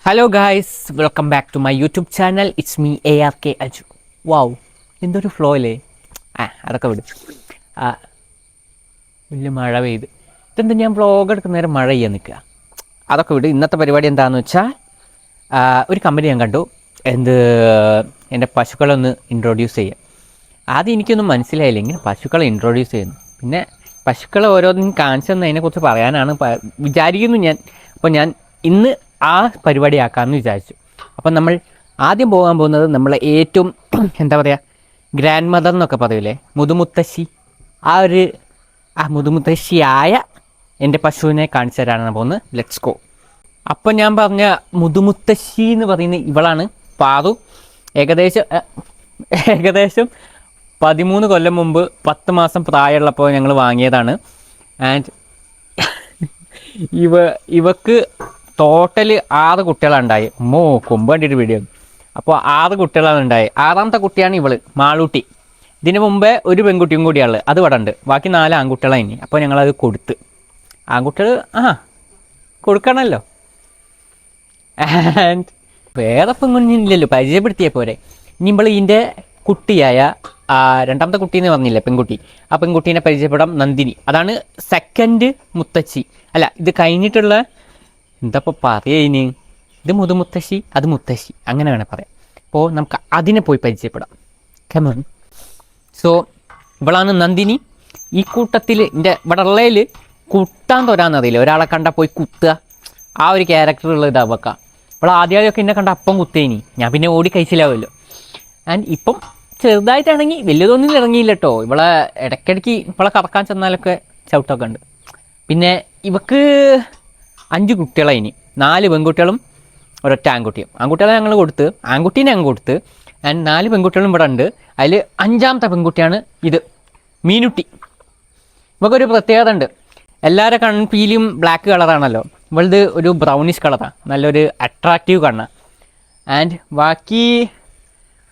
Hello guys, welcome back to my YouTube channel. It's me ARK Aju. Wow, എന്തൊരു flow അല്ലേ. അതൊക്കെ വിട്. വലിയ മഴ പെയ്ത് ഇതെന്താ ഞാൻ വ്ളോഗ് എടുക്കുന്ന നേരം മഴ ചെയ്യാൻ നിൽക്കുക. അതൊക്കെ വിട്. ഇന്നത്തെ പരിപാടി എന്താണെന്ന് വെച്ചാൽ ഒരു കമ്പനി ഞാൻ കണ്ടു. എൻ്റെ പശുക്കളൊന്ന് ഇൻട്രൊഡ്യൂസ് ചെയ്യാം. ആദ്യം എനിക്കൊന്നും മനസ്സിലായില്ല ഇങ്ങനെ പശുക്കളെ ഇൻട്രൊഡ്യൂസ് ചെയ്യുന്നു. പിന്നെ പശുക്കളെ ഓരോന്നും കാണിച്ചു തന്നതിനെക്കുറിച്ച് പറയാനാണ് വിചാരിക്കുന്നു ഞാൻ. അപ്പോൾ ഞാൻ ഇന്ന് ആ പരിപാടിയാക്കാമെന്ന് വിചാരിച്ചു. അപ്പം നമ്മൾ ആദ്യം പോകാൻ പോകുന്നത് നമ്മളെ ഏറ്റവും എന്താ പറയുക, ഗ്രാൻഡ് മദർ എന്നൊക്കെ പറയൂലേ, മുതുമുത്തശ്ശി. മുതുമുത്തശ്ശിയായ എൻ്റെ പശുവിനെ കാണിച്ചു തരാനാണ് പോകുന്നത്. Let's go. അപ്പം ഞാൻ പറഞ്ഞ മുതുമുത്തശ്ശി എന്ന് പറയുന്ന ഇവളാണ് പാറു. ഏകദേശം 13 കൊല്ലം മുമ്പ് 10 മാസം പ്രായമുള്ളപ്പോൾ ഞങ്ങൾ വാങ്ങിയതാണ്. ആൻഡ് ഇവക്ക് ടോട്ടൽ 6 കുട്ടികളാണ് ഉണ്ടായി. കൊമ്പ് കണ്ടിട്ട് വീഡിയോ. അപ്പോൾ 6 കുട്ടികളാണ് ഉണ്ടായി. 6ാമത്തെ കുട്ടിയാണ് ഇവള്, മാളൂട്ടി. ഇതിന് മുമ്പേ ഒരു പെൺകുട്ടിയും കൂടിയാണ്, അത് ഇവിടെ ഉണ്ട്. ബാക്കി 4 ആൺകുട്ടികളാണ് ഇനി. അപ്പോൾ ഞങ്ങളത് കൊടുത്ത്. ആൺകുട്ടികൾ കൊടുക്കണമല്ലോ. ആൻഡ് വേറെ പെൺകുഞ്ഞില്ലല്ലോ, പരിചയപ്പെടുത്തിയ പോരെ. ഇനി നമ്മൾ ഇതിൻ്റെ കുട്ടിയായ 2ാമത്തെ കുട്ടി എന്ന് പറഞ്ഞില്ലേ, പെൺകുട്ടി. ആ പെൺകുട്ടീനെ പരിചയപ്പെടാം. നന്ദിനി. അതാണ് സെക്കൻഡ് മുത്തശ്ശി. അല്ല, ഇത് കഴിഞ്ഞിട്ടുള്ള എന്താപ്പോൾ പറയുക ഇനി. ഇത് മുതുമുത്തശ്ശി, അത് മുത്തശ്ശി, അങ്ങനെ വേണേൽ പറയാം. അപ്പോൾ നമുക്ക് അതിനെ പോയി പരിചയപ്പെടാം. കമോൺ. സോ ഇവളാണ് നന്ദിനി. ഈ കൂട്ടത്തിൽ എൻ്റെ ഇവിടെ ഉള്ളതിൽ കുത്താൻ തൊരാന്നറിയില്ല, ഒരാളെ കണ്ടാൽ പോയി കുത്തുക, ആ ഒരു ക്യാരക്ടറുള്ള ഇതാവക്കാം. ഇപ്പോൾ ആദ്യമൊക്കെ എന്നെ കണ്ട അപ്പം കുത്തേനി, ഞാൻ പിന്നെ ഓടി കഴിച്ചില്ലാവുമല്ലോ. ആൻഡ് ഇപ്പം ചെറുതായിട്ടാണെങ്കിൽ വലിയതൊന്നും ഇറങ്ങിയില്ല കേട്ടോ. ഇവളെ ഇടയ്ക്കിടയ്ക്ക് ഇവളെ കറക്കാൻ ചെന്നാലൊക്കെ ചവിട്ടൊക്കെ ഉണ്ട്. പിന്നെ ഇവക്ക് 5 കുട്ടികളാണ് ഇനി. 4 പെൺകുട്ടികളും ഒരൊറ്റ ആൺകുട്ടിയും. ആൺകുട്ടികളെ ഞങ്ങൾ കൊടുത്ത്, ആൺകുട്ടീനെ ഞങ്ങൾ കൊടുത്ത്. ആൻഡ് 4 പെൺകുട്ടികളും ഇവിടെ ഉണ്ട്. അതിൽ 5ാമത്തെ പെൺകുട്ടിയാണ് ഇത്, മീനുട്ടി. ഇവക്കൊരു പ്രത്യേകത ഉണ്ട്. എല്ലാവരുടെ കൺപീലിയും ബ്ലാക്ക് കളറാണല്ലോ, ഇവളത് ഒരു ബ്രൗണിഷ് കളറാണ്. നല്ലൊരു അട്രാക്റ്റീവ് കണ്ണ. ആൻഡ് ബാക്കി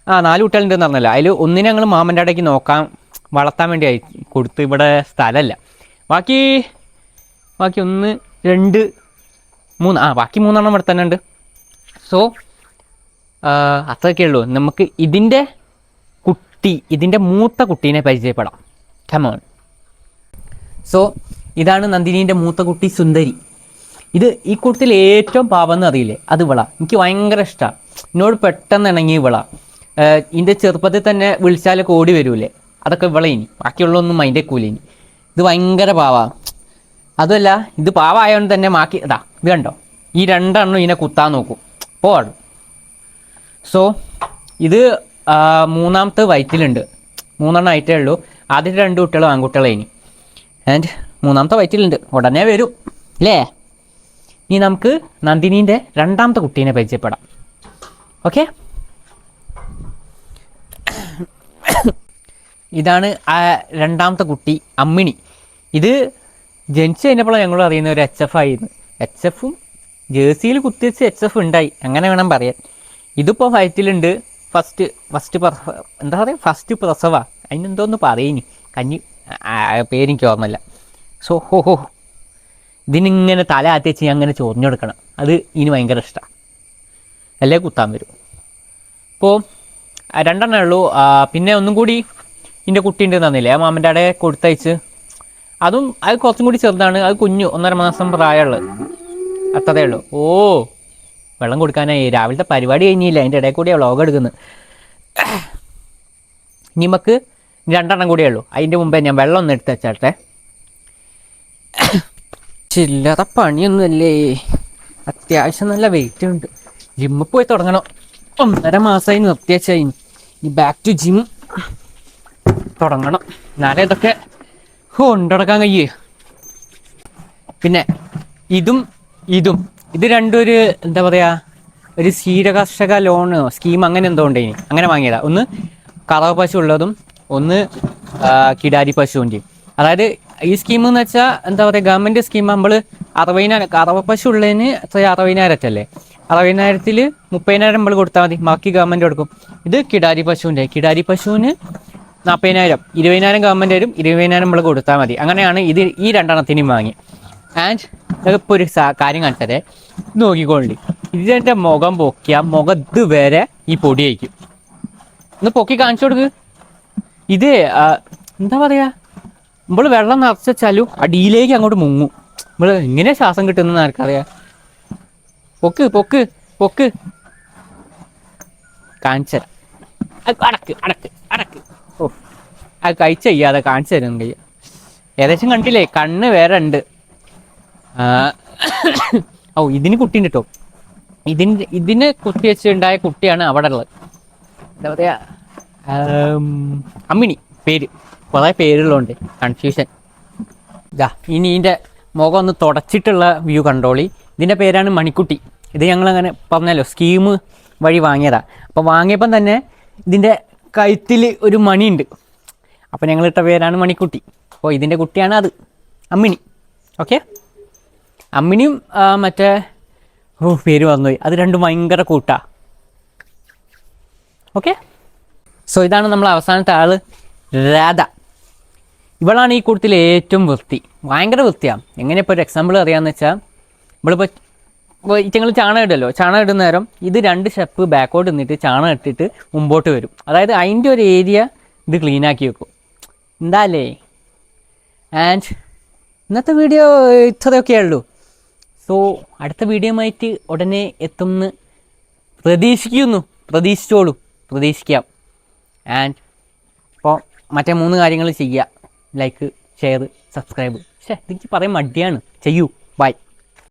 4 കുട്ടികളുണ്ടെന്ന് പറഞ്ഞല്ലോ. അതിൽ ഒന്നിനെ ഞങ്ങൾ മാമൻ്റെ അടയ്ക്ക് നോക്കാൻ വളർത്താൻ വേണ്ടി കൊടുത്ത്. ഇവിടെ സ്ഥലമല്ല. ബാക്കി 1 2 3 ബാക്കി 3 ഇവിടെ തന്നെ ഉണ്ട്. സോ അത്രയൊക്കെ ഉള്ളൂ. നമുക്ക് ഇതിൻ്റെ മൂത്ത കുട്ടീനെ പരിചയപ്പെടാം. കമോൺ. സോ ഇതാണ് നന്ദിനീൻ്റെ മൂത്ത കുട്ടി, സുന്ദരി. ഈ കൂട്ടത്തിൽ ഏറ്റവും പാവെന്ന് അറിയില്ലേ, അത് ഇവളാ. എനിക്ക് ഭയങ്കര ഇഷ്ടമാണ്. എന്നോട് പെട്ടെന്ന് ഇണങ്ങി ഇവളാ. ഇതിൻ്റെ ചെറുപ്പത്തിൽ തന്നെ വിളിച്ചാലൊക്കെ ഓടി വരൂലേ, അതൊക്കെ ഇവളെ. ഇനി ബാക്കിയുള്ളതൊന്നും മൈൻഡ് ആക്കൂല. ഇനി ഇത് ഭയങ്കര പാവാ. അതുമല്ല, ഇത് പാവായതുകൊണ്ട് തന്നെ ഇത് കണ്ടോ, ഈ 2 എണ്ണം ഇതിനെ കുത്താൻ നോക്കും, പോവാടും. സോ ഇത് 3ാമത്തെ വയറ്റിലുണ്ട്. 3 എണ്ണം ആയിട്ടേ ഉള്ളൂ. ആദ്യത്തെ 2 കുട്ടികളും ആൺകുട്ടികളെ ഇനി. ആൻഡ് 3ാമത്തെ വയറ്റിലുണ്ട്, ഉടനെ വരും അല്ലേ. ഇനി നമുക്ക് നന്ദിനീൻ്റെ 2ാമത്തെ കുട്ടീനെ പരിചയപ്പെടാം. ഓക്കെ. ഇതാണ് ആ 2ാമത്തെ കുട്ടി, അമ്മിണി. ഇത് ജനിച്ചു കഴിഞ്ഞപ്പോഴാണ് ഞങ്ങൾ അറിയുന്ന ഒരു HF ആയിരുന്നു. HFും ജേഴ്സിയിൽ കുത്തിവെച്ച് HF ഉണ്ടായി, അങ്ങനെ വേണം പറയാൻ. ഇതിപ്പോൾ വയറ്റിലുണ്ട്. ഫസ്റ്റ് പ്രസവ, അതിനെന്തോന്ന് പറയിനി, പേരെനിക്ക് ഓർമ്മയില്ല. സോ ഇതിനിങ്ങനെ തല ആറ്റി വെച്ച് ഞാൻ അങ്ങനെ ചൊറിഞ്ഞു കൊടുക്കണം. അത് ഇതിന് ഭയങ്കര ഇഷ്ടമാണ്. അല്ലേ കുത്താൻ വരും. ഇപ്പോൾ 2 എണ്ണേ ഉള്ളൂ. പിന്നെ ഒന്നും കൂടി ഇതിൻ്റെ കുട്ടി ഉണ്ട് തന്നില്ലേ, ആ മാമൻ്റെ അവിടെ കൊടുത്തയച്ച്. അത് കുറച്ചും കൂടി ചെറുതാണ്. അത് കുഞ്ഞു 1.5 മാസം പ്രായമുള്ളത്, അത്രേ ഉള്ളൂ. വെള്ളം കൊടുക്കാനായി. രാവിലത്തെ പരിപാടി കഴിഞ്ഞില്ല, അതിൻ്റെ ഇടയിൽ കൂടിയാണ് വ്ളോഗ് എടുക്കുന്നത്. ഇനി നമുക്ക് 2 എണ്ണം കൂടിയേ ഉള്ളൂ. അതിൻ്റെ മുമ്പേ ഞാൻ വെള്ളം ഒന്ന് എടുത്ത് വെച്ചാട്ടെ. ചില്ലറ പണിയൊന്നുമല്ലേ, അത്യാവശ്യം നല്ല വെയിറ്റ് ഉണ്ട്. ജിമ്മിൽ പോയി തുടങ്ങണം. 1.5 മാസമായി നിർത്തിവെച്ചായി. ഇനി ബാക്ക് ടു ജിം തുടങ്ങണം. എന്നാലേ ഇതൊക്കെ കൊണ്ടുനടക്കാൻ കഴിയേ. പിന്നെ ഇത് രണ്ടും ഒരു എന്താ പറയുക, ഒരു ക്ഷീരകർഷക ലോൺ സ്കീം അങ്ങനെ എന്തോ ഉണ്ട്. ഇനി അങ്ങനെ വാങ്ങിയതാണ്. ഒന്ന് കറവ പശു ഉള്ളതും ഒന്ന് കിടാരി പശുവിൻ്റെയും. അതായത് ഈ സ്കീം എന്ന് വെച്ചാൽ എന്താ പറയുക, ഗവൺമെൻറ് സ്കീം. നമ്മൾ 60,000 കറവ പശു ഉള്ളതിന് 60,000 അല്ലേ, 60,000-ൽ 30,000 നമ്മൾ കൊടുത്താൽ മതി, ബാക്കി ഗവൺമെൻറ് കൊടുക്കും. ഇത് കിടാരി പശുവിന് 40,000, 20,000 ഗവൺമെൻറ് വരും, 20,000 നമ്മൾ കൊടുത്താൽ മതി. അങ്ങനെയാണ് ഇത് ഈ 2 എണ്ണത്തിനും വാങ്ങി. ആൻഡ് ഇപ്പോൾ ഒരു കാര്യം കാണിച്ചതേ, നോക്കിക്കോളി. ഇതിൻ്റെ മുഖം പൊക്കിയാൽ മുഖം ഇതുവരെ ഈ പൊടി അയക്കും. ഒന്ന് പൊക്കി കാണിച്ചു കൊടുക്ക്. ഇത് എന്താ പറയാ, നമ്മൾ വെള്ളം നിറച്ച് വെച്ചാലും അടിയിലേക്ക് അങ്ങോട്ട് മുങ്ങും. നമ്മൾ എങ്ങനെ ശ്വാസം കിട്ടുന്നതെന്ന് ആർക്കറിയാം. പൊക്ക് പൊക്ക് പൊക്ക് കാണിച്ചുതരാം. അടക്ക് അടക്ക് അടക്ക്. ഓ അത് കഴിച്ച് ചെയ്യാതെ കാണിച്ചു തരും കയ്യ. ഏകദേശം കണ്ടില്ലേ, കണ്ണ് വേറെ ഉണ്ട്. ഓ ഇതിന് കുട്ടീൻ്റെ കേട്ടോ. ഇതിന് കുത്തി വെച്ചുണ്ടായ കുട്ടിയാണ് അവിടെ ഉള്ളത്. എന്താ പറയാ, അമ്മിണി പേര്. കുറേ പേരുള്ളതുകൊണ്ട് കൺഫ്യൂഷൻ. ഇതാ ഇനി ഇതിൻ്റെ മുഖം ഒന്ന് തുടച്ചിട്ടുള്ള വ്യൂ കണ്ടോളി. ഇതിൻ്റെ പേരാണ് മണിക്കുട്ടി. ഇത് ഞങ്ങളങ്ങനെ പറഞ്ഞല്ലോ സ്കീം വഴി വാങ്ങിയതാണ്. അപ്പോൾ വാങ്ങിയപ്പം തന്നെ ഇതിൻ്റെ കഴുത്തിൽ ഒരു മണിയുണ്ട്. അപ്പോൾ ഞങ്ങളിട്ട പേരാണ് മണിക്കുട്ടി. അപ്പോൾ ഇതിൻ്റെ കുട്ടിയാണ് അത്, അമ്മിണി. ഓക്കെ, അമ്മിനിയും മറ്റേ പേര് വന്നുപോയി, അത് രണ്ടും ഭയങ്കര കൂട്ടാ. ഓക്കെ, സോ ഇതാണ് നമ്മൾ അവസാനത്തെ ആള്, രാധ. ഇവളാണ് ഈ കൂട്ടത്തിൽ ഏറ്റവും വൃത്തി, ഭയങ്കര വൃത്തിയാണ്. എങ്ങനെ ഇപ്പോൾ ഒരു എക്സാമ്പിൾ അറിയാമെന്ന് വെച്ചാൽ, ഇവളിപ്പോൾ ഇറ്റങ്ങൾ ചാണകം ഇടല്ലോ, ചാണകം ഇടുന്ന നേരം ഇത് 2 സ്റ്റെപ്പ് ബാക്കോട്ട് നിന്നിട്ട് ചാണകം ഇട്ടിട്ട് മുമ്പോട്ട് വരും. അതായത് അതിൻ്റെ ഒരു ഏരിയ ഇത് ക്ലീനാക്കി വെക്കും. എന്താല്ലേ. ആൻഡ് ഇന്നത്തെ വീഡിയോ ഇത്രയൊക്കെയേ ഉള്ളൂ. സോ അടുത്ത വീഡിയോയുമായിട്ട് ഉടനെ എത്തുമെന്ന് പ്രതീക്ഷിച്ചോളൂ. പ്രതീക്ഷിക്കാം. ആൻഡ് ഇപ്പോൾ മറ്റേ 3 കാര്യങ്ങൾ ചെയ്യുക: ലൈക്ക്, ഷെയർ, സബ്സ്ക്രൈബ്. എനിക്ക് പറയാൻ മടിയാണ്. ചെയ്യൂ. ബൈ.